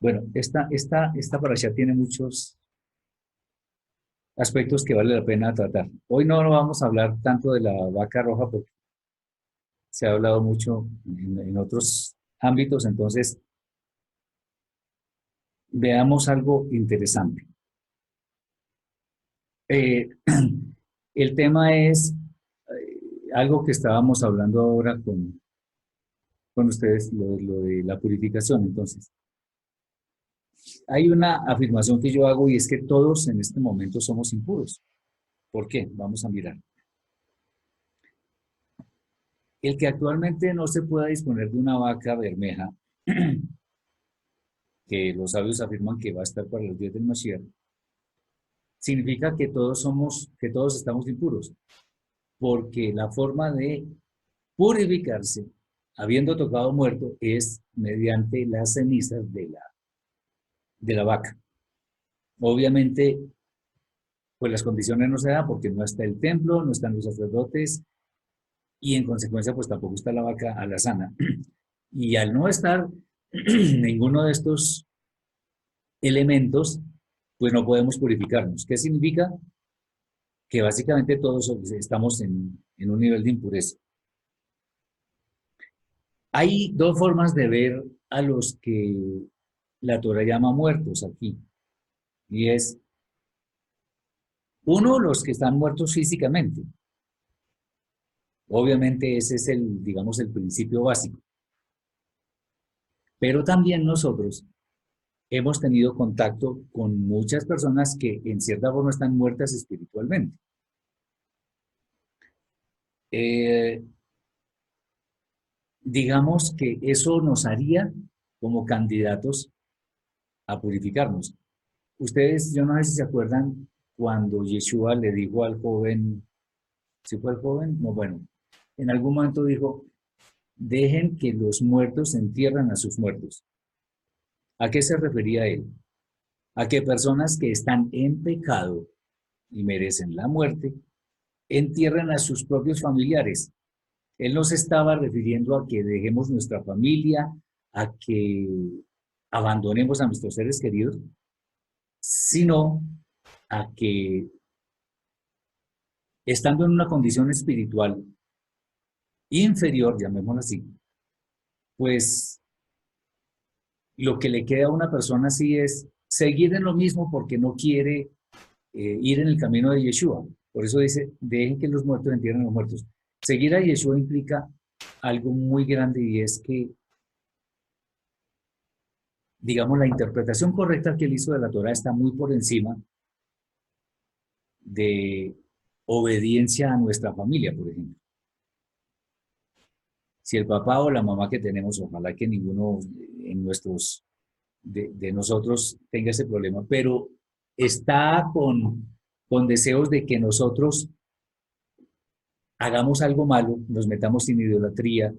Bueno, esta parasha tiene muchos aspectos que vale la pena tratar. Hoy no vamos a hablar tanto de la vaca roja porque se ha hablado mucho en otros ámbitos, entonces veamos algo interesante. Eh, el tema es algo que estábamos hablando ahora con ustedes, lo de la purificación. Entonces, hay una afirmación que yo hago y es que todos en este momento somos impuros. ¿Por qué? Vamos a mirar. El que actualmente no se pueda disponer de una vaca bermeja, que los sabios afirman que va a estar para los días del Mashiach, significa que todos estamos impuros, porque la forma de purificarse, habiendo tocado muerto, es mediante las cenizas de la vaca. Obviamente, pues las condiciones no se dan porque no está el templo, no están los sacerdotes y en consecuencia pues tampoco está la vaca a la sana. Y al no estar ninguno de estos elementos, pues no podemos purificarnos. ¿Qué significa? Que básicamente todos estamos en un nivel de impureza. Hay dos formas de ver a los que la Torah llama muertos aquí. Y es, uno, los que están muertos físicamente. Obviamente ese es el, digamos, el principio básico. Pero también nosotros hemos tenido contacto con muchas personas que en cierta forma están muertas espiritualmente. Eh, digamos que eso nos haría como candidatos a purificarnos. Ustedes, yo no sé si se acuerdan cuando Yeshua le dijo al joven, ¿sí fue el joven? No, bueno, en algún momento dijo, dejen que los muertos entierren a sus muertos. ¿A qué se refería él? A que personas que están en pecado y merecen la muerte, entierran a sus propios familiares. Él no se estaba refiriendo a que dejemos nuestra familia, a que abandonemos a nuestros seres queridos, sino a que estando en una condición espiritual inferior, llamémoslo así, pues lo que le queda a una persona así es seguir en lo mismo porque no quiere ir en el camino de Yeshua. Por eso dice, dejen que los muertos entierren a los muertos. Seguir a Yeshua implica algo muy grande y es que, digamos, la interpretación correcta que él hizo de la Torah está muy por encima de obediencia a nuestra familia, por ejemplo. Si el papá o la mamá que tenemos, ojalá que ninguno en de nosotros tenga ese problema, pero está con deseos de que nosotros hagamos algo malo, nos metamos en idolatría,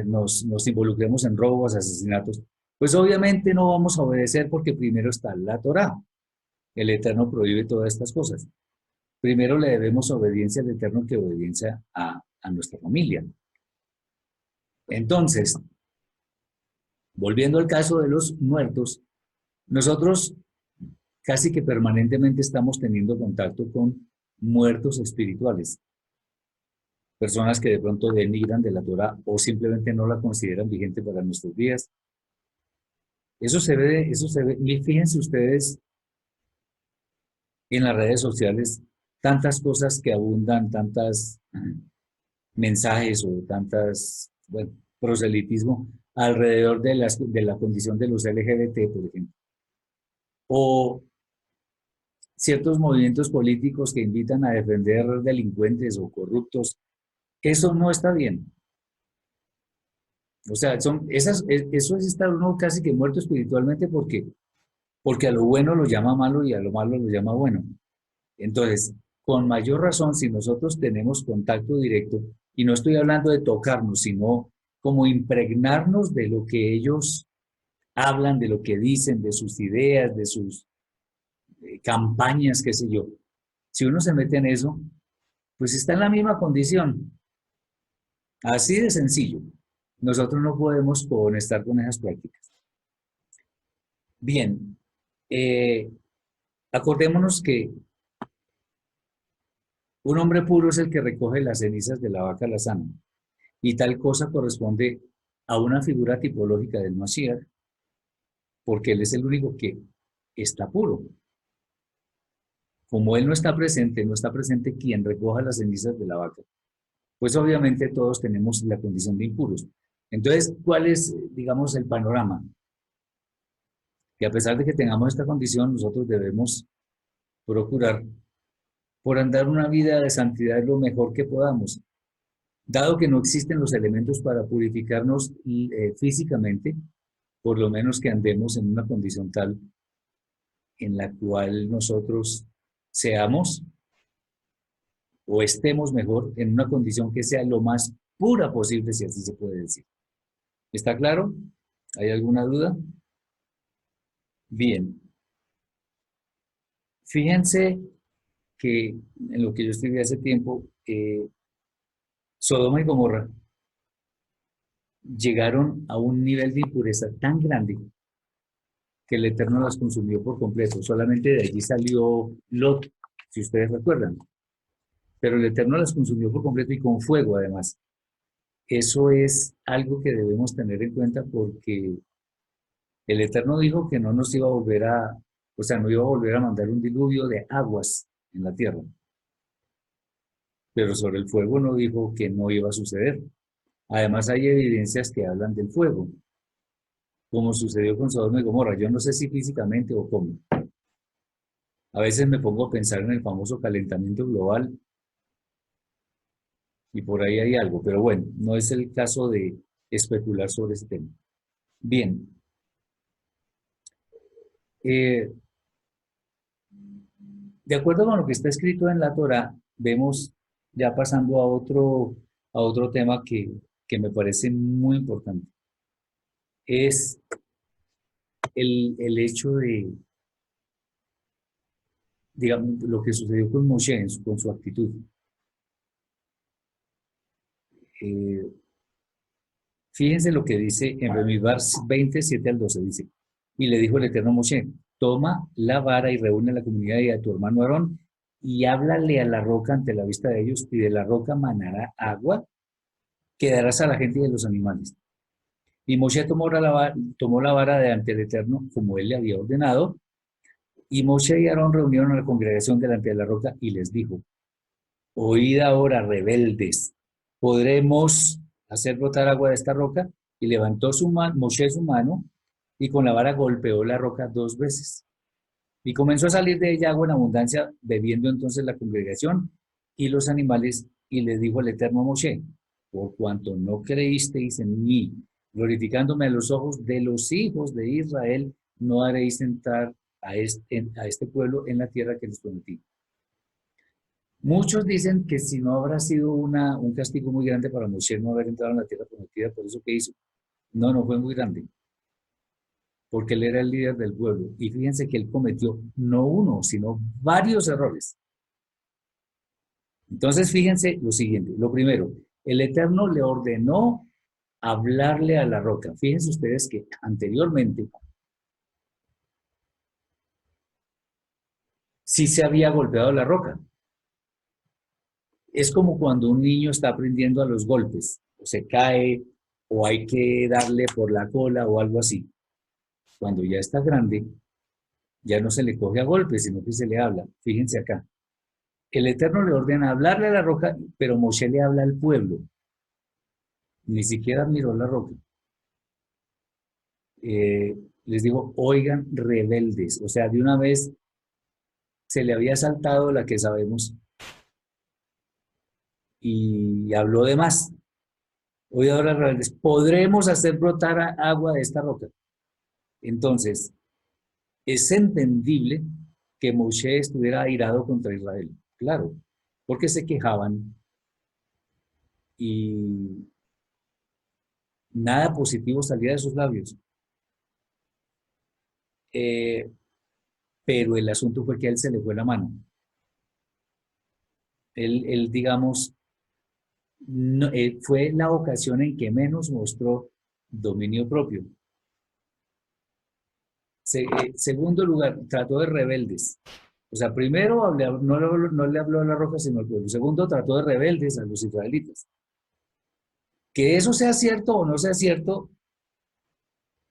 nos involucremos en robos, asesinatos, pues obviamente no vamos a obedecer porque primero está la Torá. El Eterno prohíbe todas estas cosas. Primero le debemos obediencia al Eterno que obediencia a nuestra familia. Entonces, volviendo al caso de los muertos, nosotros casi que permanentemente estamos teniendo contacto con muertos espirituales, personas que de pronto denigran de la Torah o simplemente no la consideran vigente para nuestros días. Eso se ve, y fíjense ustedes en las redes sociales, tantas cosas que abundan, tantas mensajes o tantas, bueno, proselitismo alrededor de la condición de los LGBT, por ejemplo, o ciertos movimientos políticos que invitan a defender delincuentes o corruptos. Eso no está bien. O sea, eso es estar uno casi que muerto espiritualmente porque a lo bueno lo llama malo y a lo malo lo llama bueno. Entonces, con mayor razón, si nosotros tenemos contacto directo, y no estoy hablando de tocarnos, sino como impregnarnos de lo que ellos hablan, de lo que dicen, de sus ideas, de sus campañas, qué sé yo. Si uno se mete en eso, pues está en la misma condición. Así de sencillo. Nosotros no podemos estar con esas prácticas. Bien, eh, acordémonos que un hombre puro es el que recoge las cenizas de la vaca lazana, y tal cosa corresponde a una figura tipológica del Mashiach, porque él es el único que está puro. Como él no está presente quien recoja las cenizas de la vaca, pues obviamente todos tenemos la condición de impuros. Entonces, ¿cuál es, digamos, el panorama? Que a pesar de que tengamos esta condición, nosotros debemos procurar por andar una vida de santidad lo mejor que podamos. Dado que no existen los elementos para purificarnos físicamente, por lo menos que andemos en una condición tal en la cual nosotros seamos o estemos mejor en una condición que sea lo más pura posible, si así se puede decir. ¿Está claro? ¿Hay alguna duda? Bien. Fíjense que en lo que yo escribí hace tiempo, Sodoma y Gomorra llegaron a un nivel de impureza tan grande que el Eterno las consumió por completo. Solamente de allí salió Lot, si ustedes recuerdan. Pero el Eterno las consumió por completo y con fuego además. Eso es algo que debemos tener en cuenta porque el Eterno dijo que no nos iba a volver a, o sea, no iba a volver a mandar un diluvio de aguas en la tierra. Pero sobre el fuego no dijo que no iba a suceder. Además hay evidencias que hablan del fuego, como sucedió con Sodoma y Gomorra. Yo no sé si físicamente o cómo. A veces me pongo a pensar en el famoso calentamiento global y por ahí hay algo, pero bueno, no es el caso de especular sobre ese tema. Bien, eh, de acuerdo con lo que está escrito en la Torá, vemos ya pasando a otro tema que me parece muy importante. Es el hecho de, digamos, lo que sucedió con Moshe con su actitud. Eh, Fíjense lo que dice en Bemidbar 27 al 12, dice, y le dijo el Eterno a Moshe, toma la vara y reúne a la comunidad y a tu hermano Aarón y háblale a la roca ante la vista de ellos y de la roca manará agua que darás a la gente y a los animales. Y Moshe tomó la vara delante del Eterno como él le había ordenado y Moshe y Aarón reunieron a la congregación delante de la roca y les dijo, oíd ahora, rebeldes, ¿podremos hacer brotar agua de esta roca? Y levantó Moshe su mano y con la vara golpeó la roca 2 veces. Y comenzó a salir de ella agua en abundancia, bebiendo entonces la congregación y los animales. Y le dijo el Eterno a Moshe, por cuanto no creísteis en mí, glorificándome a los ojos de los hijos de Israel, no haréis entrar a este pueblo en la tierra que les prometí. Muchos dicen que si no habrá sido un castigo muy grande para Moshe no haber entrado en la tierra prometida por eso que hizo. No, no fue muy grande, porque él era el líder del pueblo. Y fíjense que él cometió no uno, sino varios errores. Entonces, fíjense lo siguiente. Lo primero, el Eterno le ordenó hablarle a la roca. Fíjense ustedes que anteriormente sí se había golpeado la roca. Es como cuando un niño está aprendiendo a los golpes, o se cae, o hay que darle por la cola o algo así. Cuando ya está grande, ya no se le coge a golpes, sino que se le habla. Fíjense acá. El Eterno le ordena hablarle a la roca, pero Moshe le habla al pueblo. Ni siquiera miró la roca. Les digo, oigan, rebeldes. O sea, de una vez se le había saltado la que sabemos y habló de más. Oye, ahora rebeldes, ¿podremos hacer brotar agua de esta roca? Entonces, es entendible que Moshe estuviera airado contra Israel. Claro, porque se quejaban y nada positivo salía de sus labios. Eh, pero el asunto fue que a él se le fue la mano. Él digamos, no, fue la ocasión en que menos mostró dominio propio. Segundo lugar, trató de rebeldes. O sea, primero no le habló a la roca, sino al pueblo. Segundo, trató de rebeldes a los israelitas. Que eso sea cierto o no sea cierto,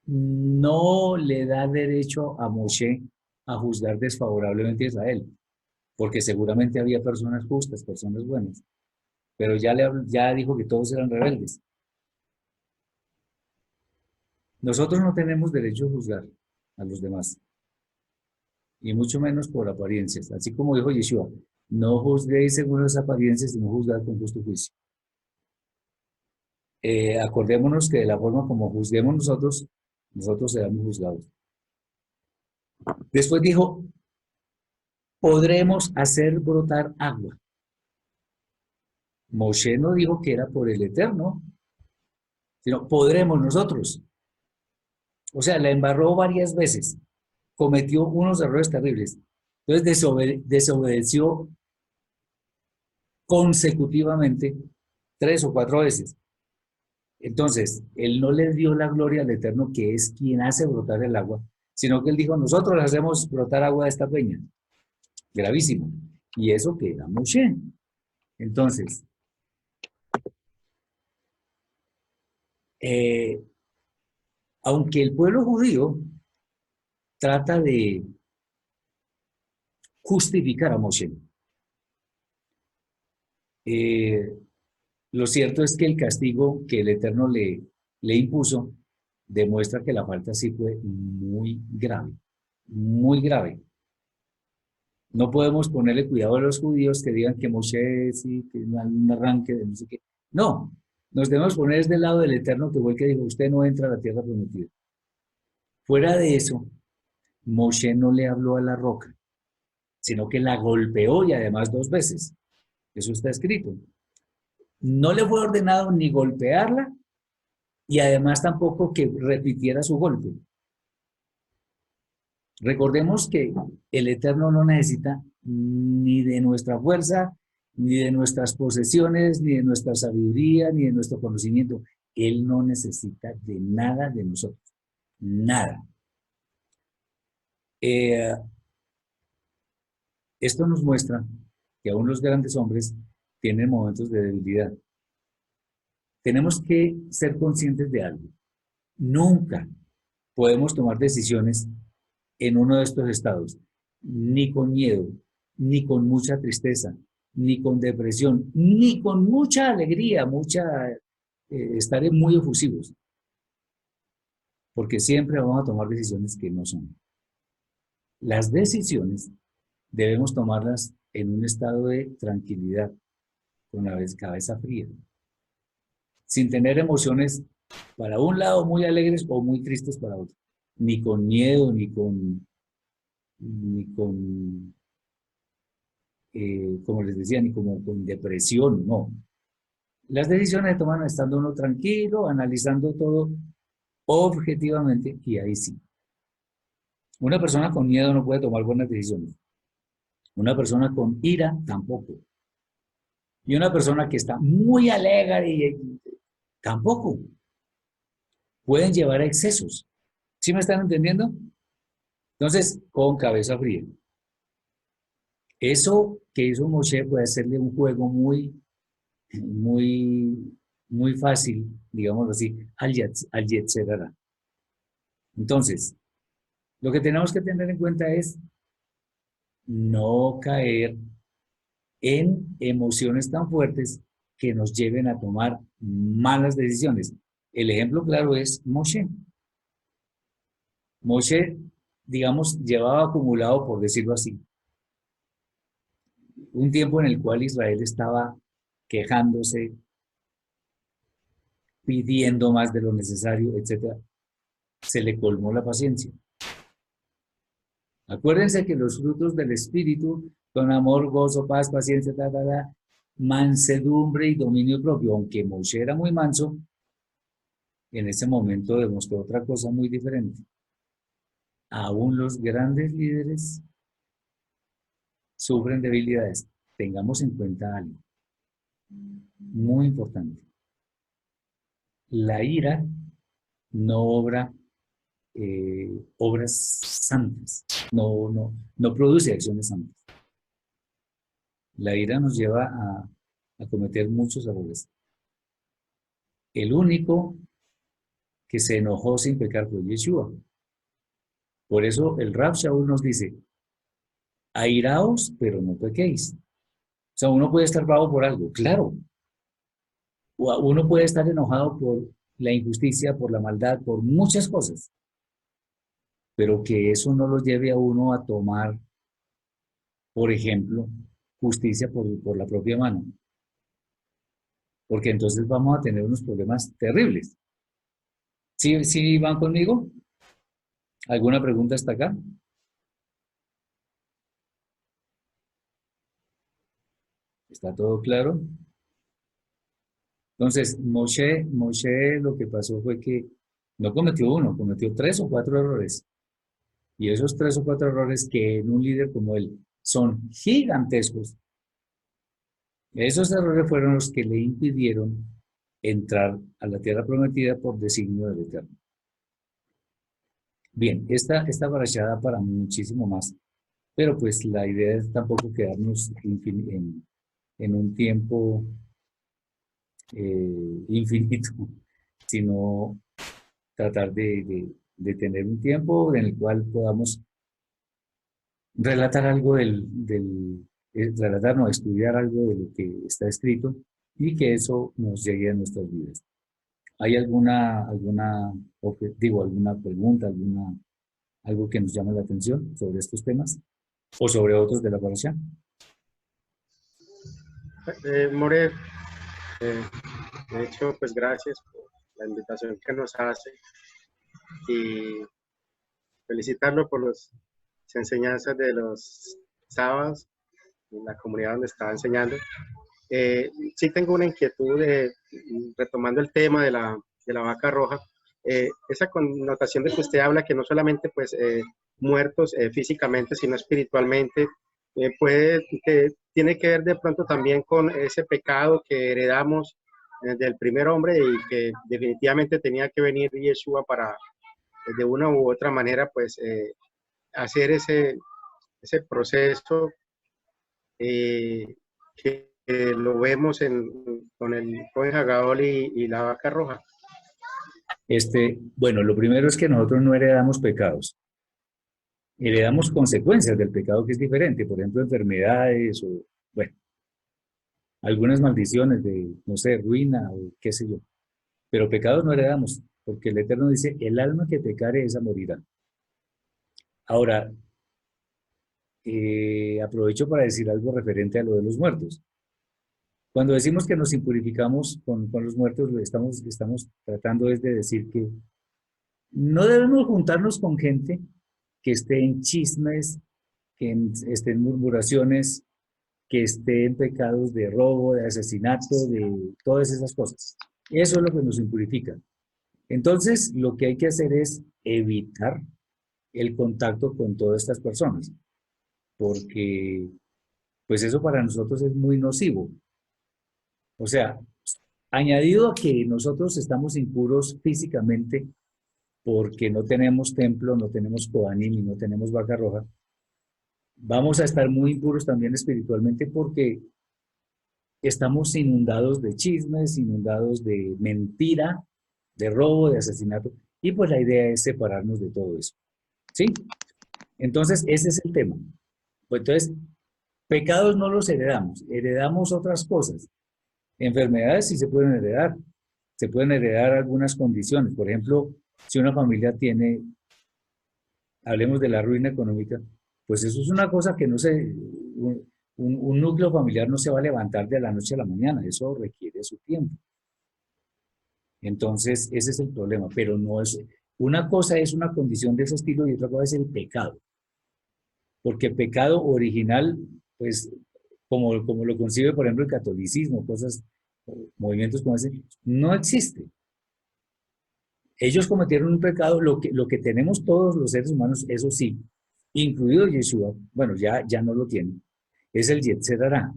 no le da derecho a Moshe a juzgar desfavorablemente a Israel, porque seguramente había personas justas, personas buenas, pero ya dijo que todos eran rebeldes. Nosotros no tenemos derecho a juzgar a los demás, y mucho menos por apariencias, así como dijo Yeshua, no juzguéis según las apariencias, sino juzgad con justo juicio. Acordémonos que de la forma como juzguemos nosotros, nosotros seremos juzgados. Después dijo, podremos hacer brotar agua. Moshe no dijo que era por el Eterno, sino podremos nosotros. O sea, la embarró varias veces, cometió unos errores terribles. Entonces desobedeció consecutivamente 3 o 4 veces. Entonces, él no le dio la gloria al Eterno, que es quien hace brotar el agua, sino que él dijo, nosotros hacemos brotar agua de esta peña. Gravísimo. Y eso que era Moshe. Entonces, eh, aunque el pueblo judío trata de justificar a Moshe, eh, lo cierto es que el castigo que el Eterno le impuso demuestra que la falta sí fue muy grave, muy grave. No podemos ponerle cuidado a los judíos que digan que Moshe sí, que un arranque de no sé qué. No, nos debemos poner desde el lado del Eterno, que fue el que dijo, usted no entra a la tierra prometida. Fuera de eso, Moshe no le habló a la roca, sino que la golpeó y además 2 veces. Eso está escrito. No le fue ordenado ni golpearla y además tampoco que repitiera su golpe. Recordemos que el Eterno no necesita ni de nuestra fuerza, ni de nuestras posesiones, ni de nuestra sabiduría, ni de nuestro conocimiento. Él no necesita de nada de nosotros. Nada. Eh, Esto nos muestra que aún los grandes hombres tienen momentos de debilidad. Tenemos que ser conscientes de algo. Nunca podemos tomar decisiones en uno de estos estados, ni con miedo, ni con mucha tristeza, ni con depresión, ni con mucha alegría, estaré muy efusivos, porque siempre vamos a tomar decisiones que no son. Las decisiones debemos tomarlas en un estado de tranquilidad, con la cabeza fría, sin tener emociones para un lado muy alegres o muy tristes para otro, ni con miedo, ni con como les decía, ni como con depresión, no. Las decisiones se toman estando uno tranquilo, analizando todo objetivamente, y ahí sí. Una persona con miedo no puede tomar buenas decisiones. Una persona con ira tampoco. Y una persona que está muy alegre tampoco. Pueden llevar a excesos. ¿Sí me están entendiendo? Entonces, con cabeza fría. Eso que hizo Moshe puede hacerle un juego muy, muy fácil, digámoslo así, al Yetzer Hara. Entonces, lo que tenemos que tener en cuenta es no caer en emociones tan fuertes que nos lleven a tomar malas decisiones. El ejemplo claro es Moshe. Moshe, digamos, llevaba acumulado, por decirlo así, un tiempo en el cual Israel estaba quejándose, pidiendo más de lo necesario, etcétera. Se le colmó la paciencia. Acuérdense que los frutos del Espíritu son amor, gozo, paz, paciencia, mansedumbre y dominio propio. Aunque Moshe era muy manso, en ese momento demostró otra cosa muy diferente. Aún los grandes líderes sufren debilidades. Tengamos en cuenta algo muy importante. La ira no obra obras santas, no produce acciones santas. La ira nos lleva a cometer muchos errores. El único que se enojó sin pecar fue Yeshua. Por eso el Rab Shaul nos dice, airaos, pero no pequéis. O sea, uno puede estar bravo por algo, claro. Uno puede estar enojado por la injusticia, por la maldad, por muchas cosas. Pero que eso no lo lleve a uno a tomar, por ejemplo, justicia por la propia mano. Porque entonces vamos a tener unos problemas terribles. ¿Sí van conmigo? ¿Alguna pregunta hasta acá? ¿Está todo claro? Entonces, Moshe lo que pasó fue que no cometió uno, cometió 3 o 4 errores. Y esos 3 o 4 errores que en un líder como él son gigantescos, esos errores fueron los que le impidieron entrar a la tierra prometida por designio del Eterno. Bien, esta parashá da para muchísimo más, pero pues la idea es tampoco quedarnos en un tiempo infinito, sino tratar de tener un tiempo en el cual podamos relatar algo relatar, no, estudiar algo de lo que está escrito y que eso nos llegue a nuestras vidas. ¿Hay alguna pregunta, algo que nos llame la atención sobre estos temas o sobre otros de la parasha? More, de hecho, pues gracias por la invitación que nos hace y felicitarlo por las enseñanzas de los sábados en la comunidad donde estaba enseñando. Sí tengo una inquietud retomando el tema de la vaca roja, esa connotación de que usted habla, que no solamente pues muertos físicamente, sino espiritualmente, tiene que ver de pronto también con ese pecado que heredamos del primer hombre y que definitivamente tenía que venir Yeshua para de una u otra manera pues hacer ese proceso que lo vemos con el joven Haggaol y la vaca roja. Bueno, lo primero es que nosotros no heredamos pecados. Heredamos consecuencias del pecado, que es diferente. Por ejemplo, enfermedades o, bueno, algunas maldiciones de, no sé, ruina o qué sé yo. Pero pecados no heredamos, porque el Eterno dice, el alma que pecare, esa morirá. Ahora, aprovecho para decir algo referente a lo de los muertos. Cuando decimos que nos impurificamos con los muertos, estamos tratando es de decir que no debemos juntarnos con gente que esté en chismes, esté en murmuraciones, que esté en pecados de robo, de asesinato, de todas esas cosas. Eso es lo que nos impurifica. Entonces, lo que hay que hacer es evitar el contacto con todas estas personas, porque pues eso para nosotros es muy nocivo. O sea, añadido a que nosotros estamos impuros físicamente porque no tenemos templo, no tenemos Kohanim y no tenemos vaca roja, vamos a estar muy impuros también espiritualmente porque estamos inundados de chismes, inundados de mentira, de robo, de asesinato, y pues la idea es separarnos de todo eso. ¿Sí? Entonces, ese es el tema. Pues entonces, pecados no los heredamos otras cosas. Enfermedades sí se pueden heredar algunas condiciones. Por ejemplo, si una familia tiene, hablemos de la ruina económica, pues eso es una cosa que no se, un núcleo familiar no se va a levantar de la noche a la mañana, eso requiere su tiempo. Entonces, ese es el problema, pero no es, una cosa es una condición de ese estilo y otra cosa es el pecado. Porque pecado original, pues, como lo concibe, por ejemplo, el catolicismo, cosas, movimientos como ese, no existe. Ellos cometieron un pecado, lo que tenemos todos los seres humanos, eso sí, incluido Yeshua, bueno, ya no lo tienen, es el Yetzer Hará,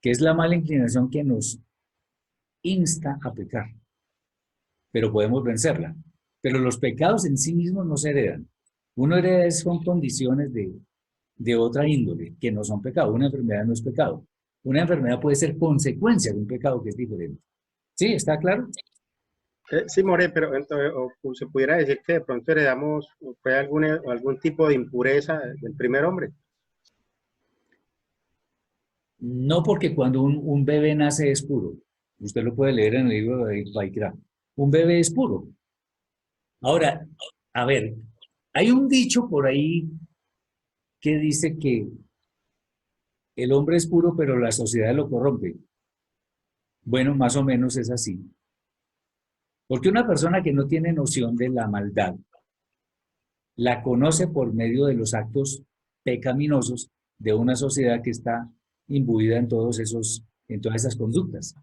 que es la mala inclinación que nos insta a pecar, pero podemos vencerla. Pero los pecados en sí mismos no se heredan. Uno hereda son condiciones de otra índole, que no son pecado. Una enfermedad no es pecado. Una enfermedad puede ser consecuencia de un pecado que es diferente. ¿Sí? ¿Está claro? Sí, More, pero entonces, o se pudiera decir que de pronto heredamos, fue algún tipo de impureza del primer hombre. No, porque cuando un bebé nace es puro. Usted lo puede leer en el libro de Vaikra. Un bebé es puro. Ahora, a ver, hay un dicho por ahí que dice que el hombre es puro, pero la sociedad lo corrompe. Bueno, más o menos es así. Porque una persona que no tiene noción de la maldad, la conoce por medio de los actos pecaminosos de una sociedad que está imbuida en todas esas conductas.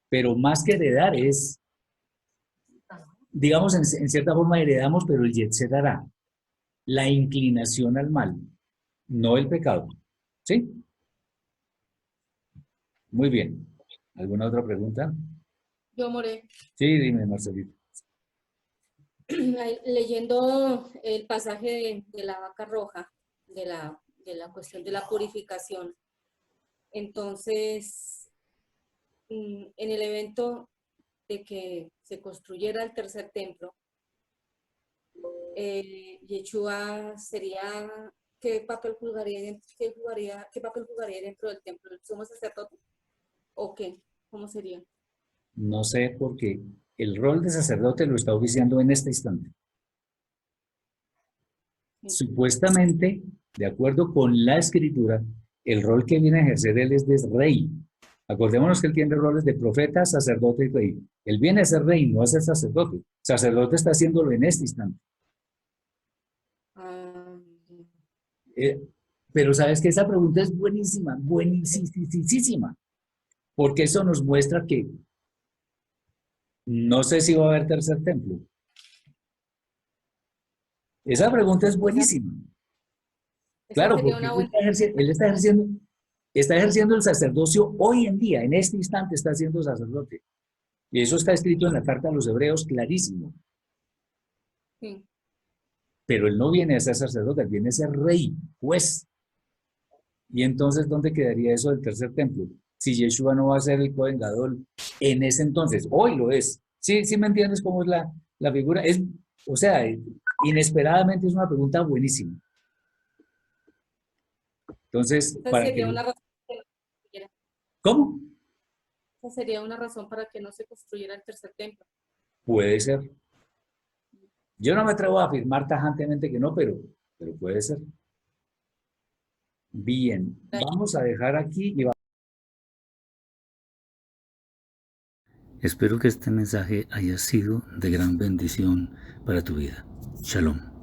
Pero más que heredar es, digamos, en cierta forma heredamos, pero el yetzer hará, la inclinación al mal, no el pecado. ¿Sí? Muy bien. ¿Alguna otra pregunta? Yo, More, Sí, dime, Marcelito. leyendo el pasaje de la vaca roja, de la cuestión de la purificación, entonces, en el evento de que se construyera el tercer templo, Yeshua sería, qué papel jugaría dentro del templo? ¿El sumo sacerdote? ¿O qué? ¿Cómo sería? No sé porque el rol de sacerdote lo está oficiando en este instante. Sí. Supuestamente, de acuerdo con la escritura, el rol que viene a ejercer él es de rey. Acordémonos que él tiene roles de profeta, sacerdote y rey. Él viene a ser rey, no a ser sacerdote. Sacerdote está haciéndolo en este instante. Ah, Eh, pero sabes que esa pregunta es buenísima, buenísima, porque eso nos muestra que no sé si va a haber tercer templo. Esa pregunta es esa, buenísima. esa Claro, sería porque una buena. él está ejerciendo el sacerdocio hoy en día, en este instante está siendo sacerdote. Y eso está escrito en la carta a los hebreos clarísimo. Sí. Pero él no viene a ser sacerdote, él viene a ser rey, juez. Y entonces, ¿dónde quedaría eso del tercer templo? Si Yeshua no va a ser el Cohen Gadol en ese entonces, hoy lo es. Sí, sí me entiendes cómo es la figura. O sea, inesperadamente es una pregunta buenísima. Entonces, Esa sería una razón para que no se construyera. ¿cómo? Esa sería una razón para que no se construyera el tercer templo. Puede ser. Yo no me atrevo a afirmar tajantemente que no, pero puede ser. Bien, vamos a dejar aquí y Espero que este mensaje haya sido de gran bendición para tu vida. Shalom.